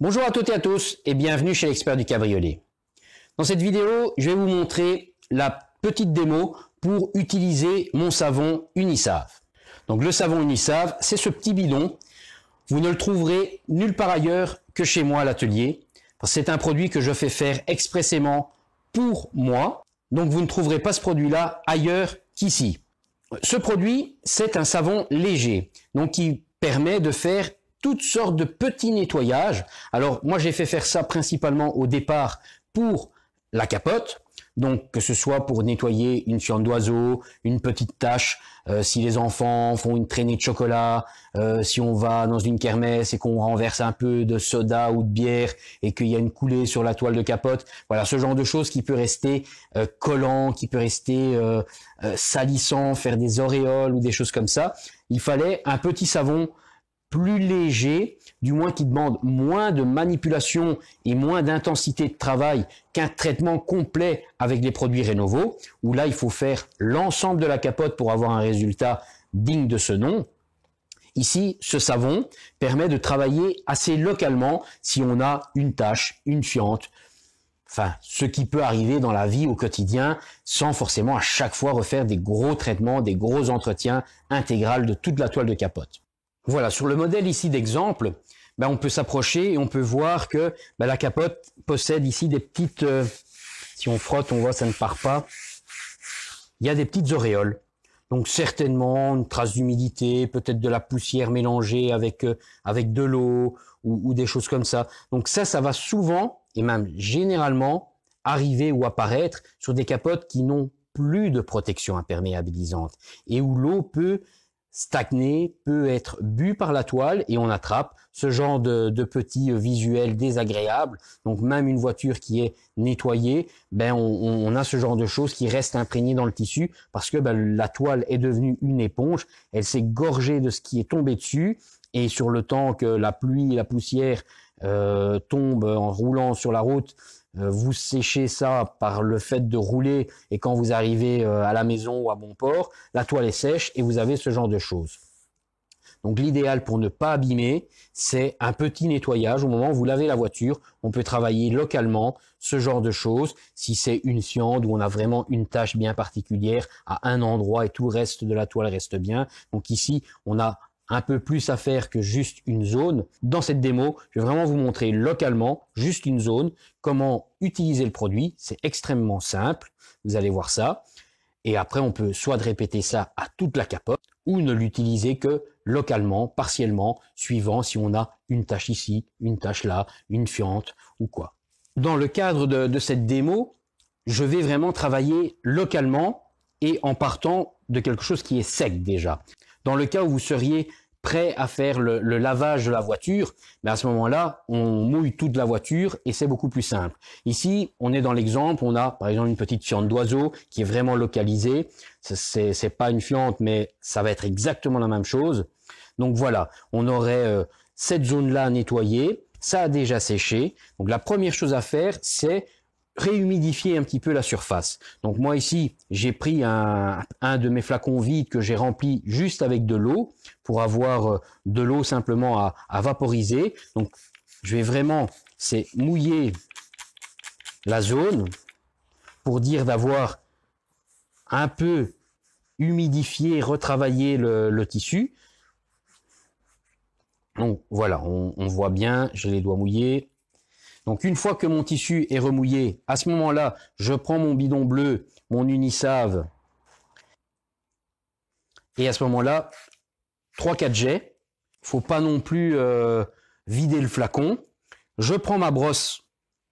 Bonjour à toutes et à tous et bienvenue chez l'expert du cabriolet. Dans cette vidéo, je vais vous montrer la petite démo pour utiliser mon savon Unisave. Donc le savon Unisave, c'est ce petit bidon. Vous ne le trouverez nulle part ailleurs que chez moi à l'atelier. C'est un produit que je fais faire expressément pour moi. Donc vous ne trouverez pas ce produit-là ailleurs qu'ici. Ce produit, c'est un savon léger, donc qui permet de faire toutes sortes de petits nettoyages. Alors moi j'ai fait faire ça principalement au départ pour la capote, donc que ce soit pour nettoyer une fiente d'oiseau, une petite tache, si les enfants font une traînée de chocolat, si on va dans une kermesse et qu'on renverse un peu de soda ou de bière et qu'il y a une coulée sur la toile de capote, voilà ce genre de choses qui peut rester collant, qui peut rester salissant, faire des auréoles ou des choses comme ça. Il fallait un petit savon plus léger, du moins qui demande moins de manipulation et moins d'intensité de travail qu'un traitement complet avec les produits Renovo, où là il faut faire l'ensemble de la capote pour avoir un résultat digne de ce nom. Ici, ce savon permet de travailler assez localement si on a une tache, une fiente, enfin ce qui peut arriver dans la vie au quotidien sans forcément à chaque fois refaire des gros traitements, des gros entretiens intégrales de toute la toile de capote. Voilà, sur le modèle ici d'exemple, on peut s'approcher et on peut voir que la capote possède ici des petites, si on frotte, on voit ça ne part pas, il y a des petites auréoles. Donc certainement une trace d'humidité, peut-être de la poussière mélangée avec de l'eau ou des choses comme ça. Donc ça va souvent et même généralement arriver ou apparaître sur des capotes qui n'ont plus de protection imperméabilisante et où l'eau peut stagner, peut être bu par la toile et on attrape ce genre de petits visuels désagréables. Donc même une voiture qui est nettoyée, on a ce genre de choses qui restent imprégnées dans le tissu parce que la toile est devenue une éponge, elle s'est gorgée de ce qui est tombé dessus et sur le temps que la pluie et la poussière tombent en roulant sur la route, vous séchez ça par le fait de rouler et quand vous arrivez à la maison ou à bon port, la toile est sèche et vous avez ce genre de choses. Donc l'idéal pour ne pas abîmer, c'est un petit nettoyage. Au moment où vous lavez la voiture, on peut travailler localement ce genre de choses. Si c'est une fiente où on a vraiment une tache bien particulière à un endroit et tout le reste de la toile reste bien. Donc ici, on a un peu plus à faire que juste une zone. Dans cette démo, je vais vraiment vous montrer localement, juste une zone, comment utiliser le produit. C'est extrêmement simple, vous allez voir ça. Et après, on peut soit de répéter ça à toute la capote, ou ne l'utiliser que localement, partiellement, suivant si on a une tache ici, une tache là, une fiente ou quoi. Dans le cadre de cette démo, je vais vraiment travailler localement et en partant de quelque chose qui est sec déjà. Dans le cas où vous seriez prêt à faire le lavage de la voiture, à ce moment-là, on mouille toute la voiture et c'est beaucoup plus simple. Ici, on est dans l'exemple, on a par exemple une petite fiente d'oiseau qui est vraiment localisée. C'est pas une fiente, mais ça va être exactement la même chose. Donc voilà, on aurait cette zone-là nettoyée, ça a déjà séché. Donc la première chose à faire, c'est réhumidifier un petit peu la surface. Donc moi ici, j'ai pris un de mes flacons vides que j'ai rempli juste avec de l'eau pour avoir de l'eau simplement à vaporiser. Donc je vais vraiment, c'est mouiller la zone pour dire d'avoir un peu humidifié, retravaillé le tissu. Donc voilà, on voit bien, j'ai les doigts mouillés. Donc une fois que mon tissu est remouillé, à ce moment-là, je prends mon bidon bleu, mon Unisave, et à ce moment-là, 3-4 jets. Faut pas non plus vider le flacon. Je prends ma brosse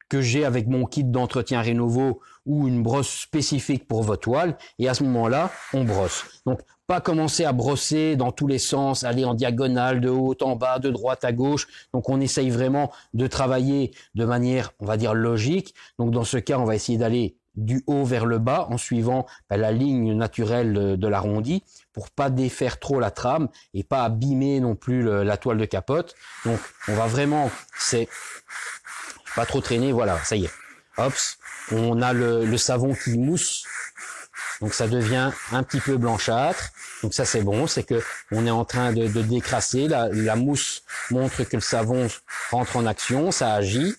que j'ai avec mon kit d'entretien Renovo ou une brosse spécifique pour votre toile et à ce moment-là, on brosse. Donc pas commencer à brosser dans tous les sens, aller en diagonale, de haut en bas, de droite à gauche. Donc on essaye vraiment de travailler de manière, on va dire, logique. Donc dans ce cas, on va essayer d'aller du haut vers le bas en suivant la ligne naturelle de l'arrondi pour pas défaire trop la trame et pas abîmer non plus la toile de capote. Donc on va vraiment, c'est pas trop traîner, voilà, ça y est. Hop, on a le savon qui mousse Donc ça devient un petit peu blanchâtre. Donc ça c'est bon, c'est que on est en train de décrasser. La mousse montre que le savon rentre en action, ça agit.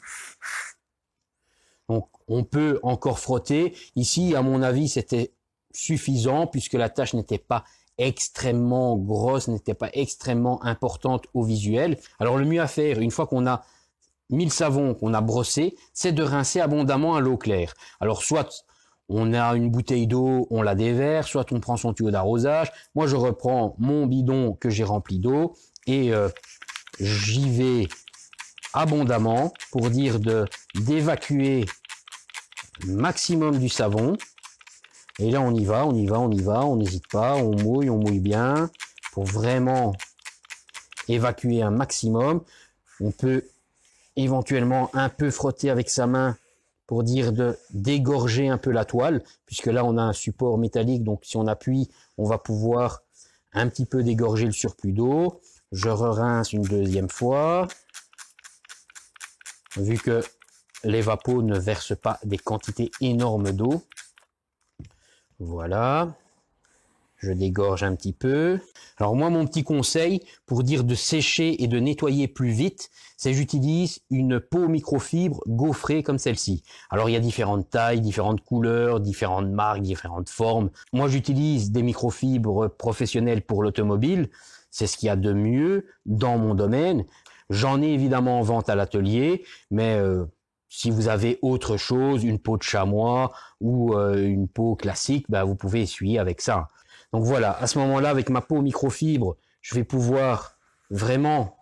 Donc on peut encore frotter. Ici, à mon avis, c'était suffisant puisque la tâche n'était pas extrêmement grosse, n'était pas extrêmement importante au visuel. Alors le mieux à faire, une fois qu'on a mis le savon, qu'on a brossé, c'est de rincer abondamment à l'eau claire. Alors soit on a une bouteille d'eau, on la déverse, soit on prend son tuyau d'arrosage. Moi, je reprends mon bidon que j'ai rempli d'eau et j'y vais abondamment pour dire d'évacuer le maximum du savon. Et là, on y va, on n'hésite pas, on mouille bien pour vraiment évacuer un maximum. On peut éventuellement un peu frotter avec sa main pour dire de dégorger un peu la toile, puisque là on a un support métallique, donc si on appuie, on va pouvoir un petit peu dégorger le surplus d'eau. Je rince une deuxième fois, vu que les vapos ne versent pas des quantités énormes d'eau. Voilà. Je dégorge un petit peu. Alors moi, mon petit conseil pour dire de sécher et de nettoyer plus vite, c'est j'utilise une peau microfibre gaufrée comme celle-ci. Alors il y a différentes tailles, différentes couleurs, différentes marques, différentes formes. Moi, j'utilise des microfibres professionnelles pour l'automobile. C'est ce qu'il y a de mieux dans mon domaine. J'en ai évidemment en vente à l'atelier, mais si vous avez autre chose, une peau de chamois ou une peau classique, ben, vous pouvez essuyer avec ça. Donc voilà, à ce moment-là, avec ma peau microfibre, je vais pouvoir vraiment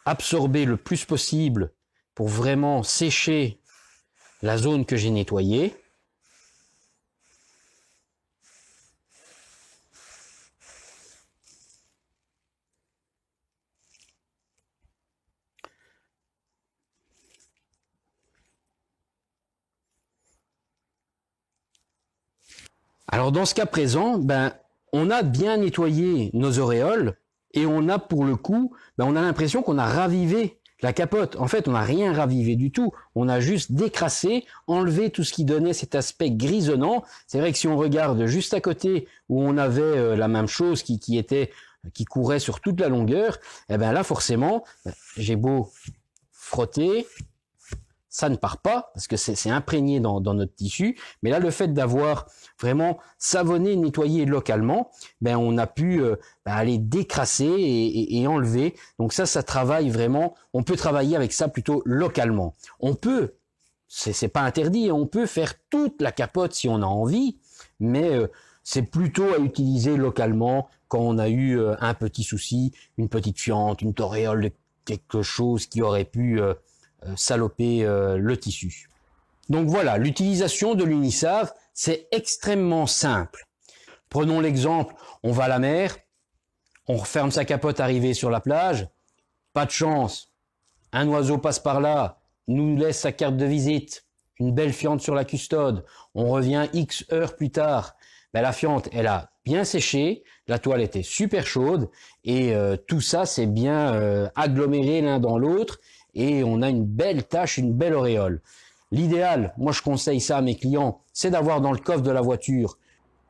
absorber le plus possible pour vraiment sécher la zone que j'ai nettoyée. Alors dans ce cas présent, ben, on a bien nettoyé nos auréoles et on a pour le coup, ben, on a l'impression qu'on a ravivé la capote. En fait, on n'a rien ravivé du tout. On a juste décrassé, enlevé tout ce qui donnait cet aspect grisonnant. C'est vrai que si on regarde juste à côté où on avait la même chose qui courait sur toute la longueur, eh ben là forcément, j'ai beau frotter, ça ne part pas parce que c'est imprégné dans notre tissu. Mais là, le fait d'avoir vraiment savonné, nettoyé localement, ben on a pu aller décrasser et enlever. Donc ça travaille vraiment. On peut travailler avec ça plutôt localement. On peut, c'est pas interdit, on peut faire toute la capote si on a envie, mais c'est plutôt à utiliser localement quand on a eu un petit souci, une petite fiente, une auréole, quelque chose qui aurait pu saloper le tissu. Donc voilà, l'utilisation de l'Unisave, c'est extrêmement simple. Prenons l'exemple, on va à la mer, on referme sa capote arrivée sur la plage, pas de chance, un oiseau passe par là, nous laisse sa carte de visite, une belle fiente sur la custode, on revient X heures plus tard, ben la fiente, elle a bien séché, la toile était super chaude et tout ça c'est bien aggloméré l'un dans l'autre et on a une belle tache, une belle auréole. L'idéal, moi je conseille ça à mes clients, c'est d'avoir dans le coffre de la voiture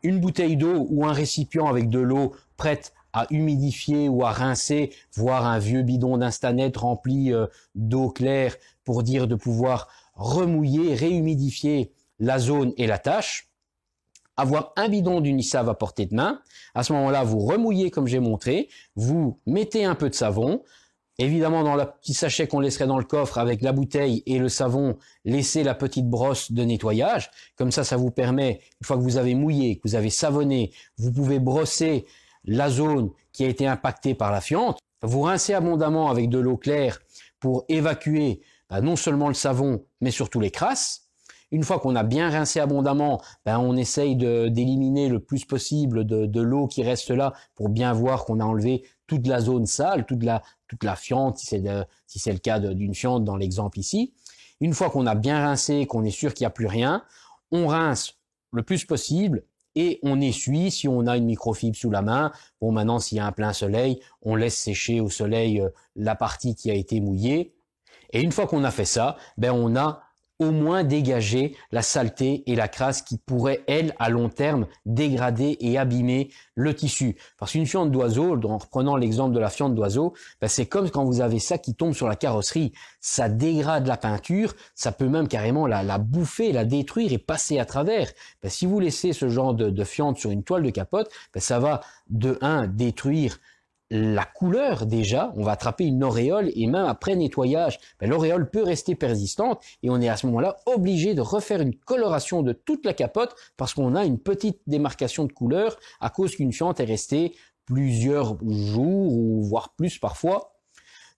une bouteille d'eau ou un récipient avec de l'eau prête à humidifier ou à rincer, voire un vieux bidon d'Instanet rempli d'eau claire pour dire de pouvoir remouiller, réhumidifier la zone et la tache. Avoir un bidon d'Unisave à portée de main. À ce moment-là, vous remouillez comme j'ai montré, vous mettez un peu de savon. Évidemment, dans le petit sachet qu'on laisserait dans le coffre avec la bouteille et le savon, laissez la petite brosse de nettoyage. Comme ça vous permet, une fois que vous avez mouillé, que vous avez savonné, vous pouvez brosser la zone qui a été impactée par la fiente. Vous rincez abondamment avec de l'eau claire pour évacuer non seulement le savon, mais surtout les crasses. Une fois qu'on a bien rincé abondamment, on essaye d'éliminer le plus possible de l'eau qui reste là pour bien voir qu'on a enlevé toute la zone sale, toute la fiente, si c'est le cas d'une fiente dans l'exemple ici. Une fois qu'on a bien rincé, qu'on est sûr qu'il n'y a plus rien, on rince le plus possible et on essuie si on a une microfibre sous la main. Bon, maintenant, s'il y a un plein soleil, on laisse sécher au soleil la partie qui a été mouillée. Et une fois qu'on a fait ça, on a au moins dégager la saleté et la crasse qui pourraient, elles, à long terme, dégrader et abîmer le tissu. Parce qu'une fiente d'oiseau, en reprenant l'exemple de la fiente d'oiseau, ben c'est comme quand vous avez ça qui tombe sur la carrosserie. Ça dégrade la peinture, ça peut même carrément la bouffer, la détruire et passer à travers. Ben si vous laissez ce genre de fiente sur une toile de capote, ben ça va de 1 détruire la couleur déjà, on va attraper une auréole et même après nettoyage, ben, l'auréole peut rester persistante et on est à ce moment-là obligé de refaire une coloration de toute la capote parce qu'on a une petite démarcation de couleur à cause qu'une fiente est restée plusieurs jours ou voire plus parfois.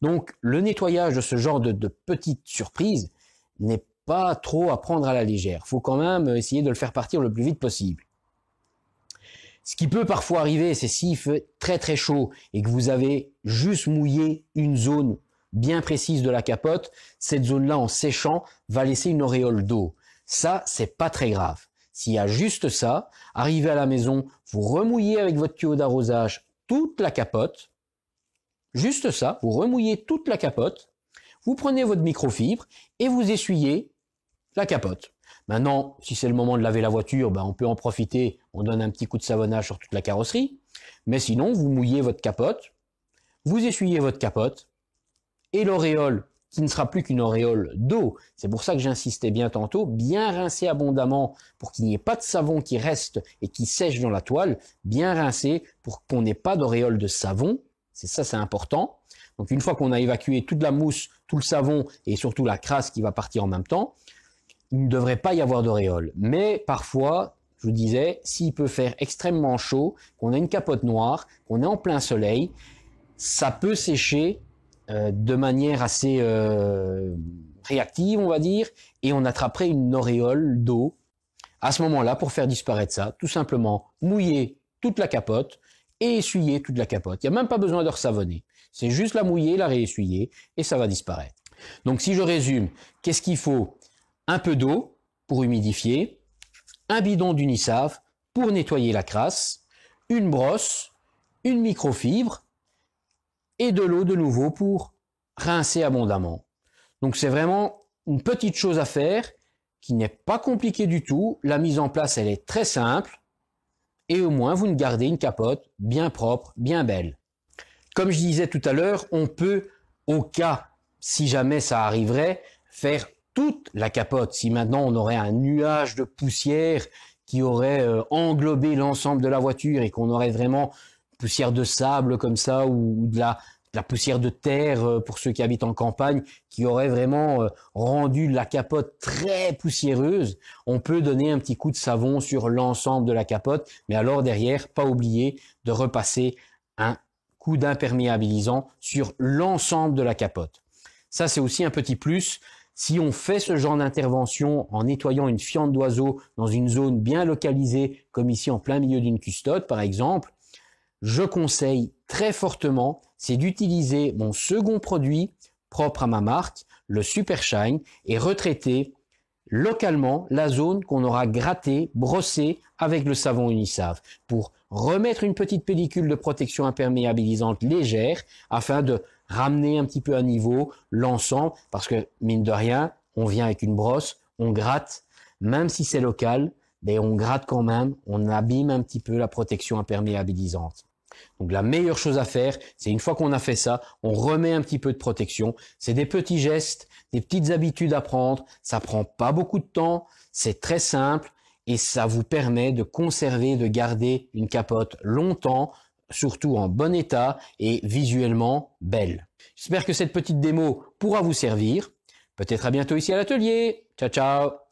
Donc le nettoyage de ce genre de petites surprises n'est pas trop à prendre à la légère. Il faut quand même essayer de le faire partir le plus vite possible. Ce qui peut parfois arriver, c'est s'il fait très très chaud et que vous avez juste mouillé une zone bien précise de la capote, cette zone-là en séchant va laisser une auréole d'eau. Ça, c'est pas très grave. S'il y a juste ça, arrivez à la maison, vous remouillez avec votre tuyau d'arrosage toute la capote, juste ça, vous remouillez toute la capote, vous prenez votre microfibre et vous essuyez la capote. Maintenant, si c'est le moment de laver la voiture, ben on peut en profiter, on donne un petit coup de savonnage sur toute la carrosserie. Mais sinon, vous mouillez votre capote, vous essuyez votre capote, et l'auréole, qui ne sera plus qu'une auréole d'eau, c'est pour ça que j'insistais bien tantôt, bien rincer abondamment pour qu'il n'y ait pas de savon qui reste et qui sèche dans la toile, bien rincer pour qu'on n'ait pas d'auréole de savon, c'est important. Donc une fois qu'on a évacué toute la mousse, tout le savon et surtout la crasse qui va partir en même temps, il ne devrait pas y avoir d'auréole. Mais parfois, je vous disais, s'il peut faire extrêmement chaud, qu'on a une capote noire, qu'on est en plein soleil, ça peut sécher de manière assez réactive, on va dire, et on attraperait une auréole d'eau. À ce moment-là, pour faire disparaître ça, tout simplement mouiller toute la capote et essuyer toute la capote. Il n'y a même pas besoin de ressavonner. C'est juste la mouiller, la réessuyer, et ça va disparaître. Donc si je résume, qu'est-ce qu'il faut ? Un peu d'eau pour humidifier, un bidon d'Unisave pour nettoyer la crasse, une brosse, une microfibre et de l'eau de nouveau pour rincer abondamment. Donc c'est vraiment une petite chose à faire qui n'est pas compliquée du tout. La mise en place, elle est très simple et au moins vous ne gardez une capote bien propre, bien belle. Comme je disais tout à l'heure, on peut, au cas, si jamais ça arriverait, faire toute la capote. Si maintenant on aurait un nuage de poussière qui aurait englobé l'ensemble de la voiture et qu'on aurait vraiment poussière de sable comme ça ou de la poussière de terre pour ceux qui habitent en campagne qui aurait vraiment rendu la capote très poussiéreuse, on peut donner un petit coup de savon sur l'ensemble de la capote, mais alors derrière, pas oublier de repasser un coup d'imperméabilisant sur l'ensemble de la capote. Ça, c'est aussi un petit plus. Si on fait ce genre d'intervention en nettoyant une fiente d'oiseau dans une zone bien localisée, comme ici en plein milieu d'une custode par exemple, je conseille très fortement, c'est d'utiliser mon second produit propre à ma marque, le Super Shine, et retraiter localement la zone qu'on aura grattée, brossée avec le savon Unisave pour remettre une petite pellicule de protection imperméabilisante légère afin de ramener un petit peu à niveau l'ensemble parce que mine de rien, on vient avec une brosse, on gratte, même si c'est local, mais on gratte quand même, on abîme un petit peu la protection imperméabilisante. Donc la meilleure chose à faire, c'est une fois qu'on a fait ça, on remet un petit peu de protection. C'est des petits gestes, des petites habitudes à prendre, ça prend pas beaucoup de temps, c'est très simple et ça vous permet de conserver, de garder une capote longtemps, surtout en bon état et visuellement belle. J'espère que cette petite démo pourra vous servir. Peut-être à bientôt ici à l'atelier. Ciao, ciao!